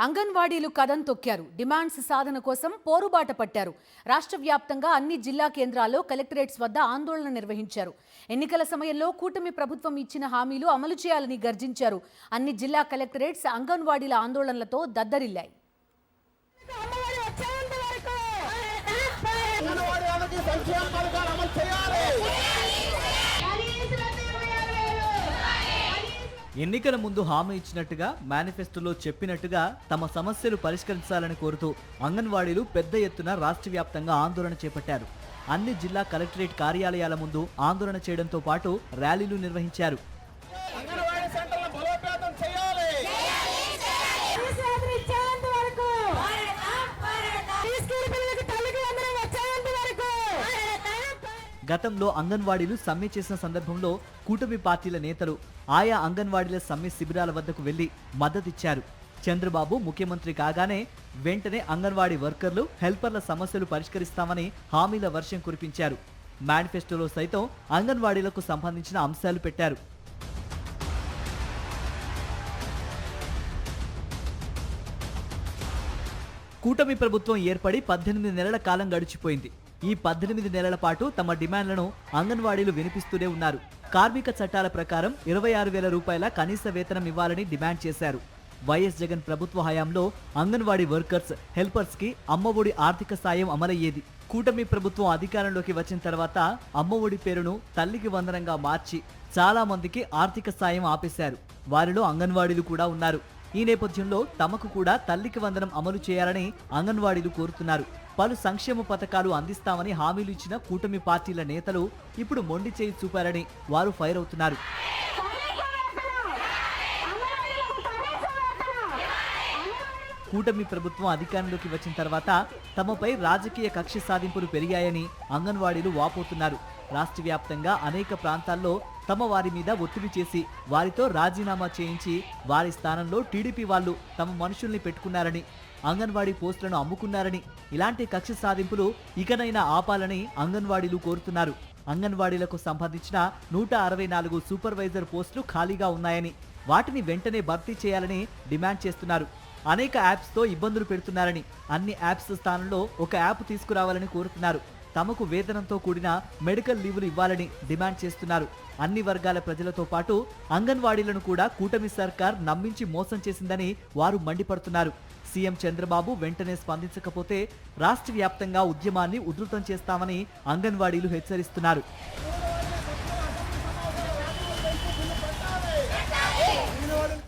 అంగన్వాడీలు కదం తొక్కారు. డిమాండ్స్ సాధన కోసం పోరుబాట పట్టారు. రాష్ట్ర వ్యాప్తంగా అన్ని జిల్లా కేంద్రాల్లో కలెక్టరేట్స్ వద్ద ఆందోళన నిర్వహించారు. ఎన్నికల సమయంలో కూటమి ప్రభుత్వం ఇచ్చిన హామీలు అమలు చేయాలని గర్జించారు. అన్ని జిల్లా కలెక్టరేట్స్ అంగన్వాడీల ఆందోళనలతో దద్దరిల్లాయి. ఎన్నికల ముందు హామీ ఇచ్చినట్టుగా మేనిఫెస్టోలో చెప్పినట్టుగా తమ సమస్యలు పరిష్కరించాలని కోరుతూ అంగన్వాడీలు పెద్ద ఎత్తున రాష్ట్ర వ్యాప్తంగా ఆందోళన చేపట్టారు. అన్ని జిల్లా కలెక్టరేట్ కార్యాలయాల ముందు ఆందోళన చేయడంతో పాటు ర్యాలీలు నిర్వహించారు. గతంలో అంగన్వాడీలు సమ్మె చేసిన సందర్భంలో కూటమి పార్టీల నేతలు ఆయా అంగన్వాడీల సమ్మె శిబిరాల వద్దకు వెళ్లి మద్దతిచ్చారు. చంద్రబాబు ముఖ్యమంత్రి కాగానే వెంటనే అంగన్వాడీ వర్కర్లు, హెల్పర్ల సమస్యలు పరిష్కరిస్తామని హామీల వర్షం కురిపించారు. మేనిఫెస్టోలో సైతం అంగన్వాడీలకు సంబంధించిన అంశాలు పెట్టారు. కూటమి ప్రభుత్వం ఏర్పడి 18 నెలల కాలం గడిచిపోయింది. ఈ 18 నెలల పాటు తమ డిమాండ్లను అంగన్వాడీలు వినిపిస్తూనే ఉన్నారు. కార్మిక చట్టాల ప్రకారం 26,000 రూపాయల కనీస వేతనం ఇవ్వాలని డిమాండ్ చేశారు. వైఎస్ జగన్ ప్రభుత్వ హయాంలో అంగన్వాడీ వర్కర్స్, హెల్పర్స్ కి అమ్మఒడి ఆర్థిక సాయం అమలయ్యేది. కూటమి ప్రభుత్వం అధికారంలోకి వచ్చిన తర్వాత అమ్మఒడి పేరును తల్లికి వందనంగా మార్చి చాలా మందికి ఆర్థిక సాయం ఆపేశారు. వారిలో అంగన్వాడీలు కూడా ఉన్నారు. ఈ నేపథ్యంలో తమకు కూడా తల్లికి వందనం అమలు చేయాలని అంగన్వాడీలు కోరుతున్నారు. పలు సంక్షేమ పథకాలు అందిస్తామని హామీలు ఇచ్చిన కూటమి పార్టీల నేతలు ఇప్పుడు మొండి చేయి చూపారని వారు ఫైర్ అవుతున్నారు. కూటమి ప్రభుత్వం అధికారంలోకి వచ్చిన తర్వాత తమపై రాజకీయ కక్ష సాధింపులు పెరిగాయని అంగన్వాడీలు వాపోతున్నారు. రాష్ట్ర వ్యాప్తంగా అనేక ప్రాంతాల్లో తమ వారి మీద ఒత్తిడి చేసి వారితో రాజీనామా చేయించి వారి స్థానంలో టీడీపీ వాళ్ళు తమ మనుషుల్ని పెట్టుకున్నారని, అంగన్వాడీ పోస్టులను అమ్ముకున్నారని, ఇలాంటి కక్ష సాధింపులు ఇకనైనా ఆపాలని అంగన్వాడీలు కోరుతున్నారు. అంగన్వాడీలకు సంబంధించిన 164 సూపర్వైజర్ పోస్టులు ఖాళీగా ఉన్నాయని, వాటిని వెంటనే భర్తీ చేయాలని డిమాండ్ చేస్తున్నారు. అనేక యాప్స్తో ఇబ్బందులు పెడుతున్నారని, అన్ని యాప్స్ స్థానంలో ఒక యాప్ తీసుకురావాలని కోరుతున్నారు. తమకు వేతనంతో కూడిన మెడికల్ లీవులు ఇవ్వాలని డిమాండ్ చేస్తున్నారు. అన్ని వర్గాల ప్రజలతో పాటు అంగన్వాడీలను కూడా కూటమి సర్కార్ నమ్మించి మోసం చేసిందని వారు మండిపడుతున్నారు. సీఎం చంద్రబాబు వెంటనే స్పందించకపోతే రాష్ట్ర వ్యాప్తంగా ఉద్యమాన్ని ఉధృతం చేస్తామని అంగన్వాడీలు హెచ్చరిస్తున్నారు.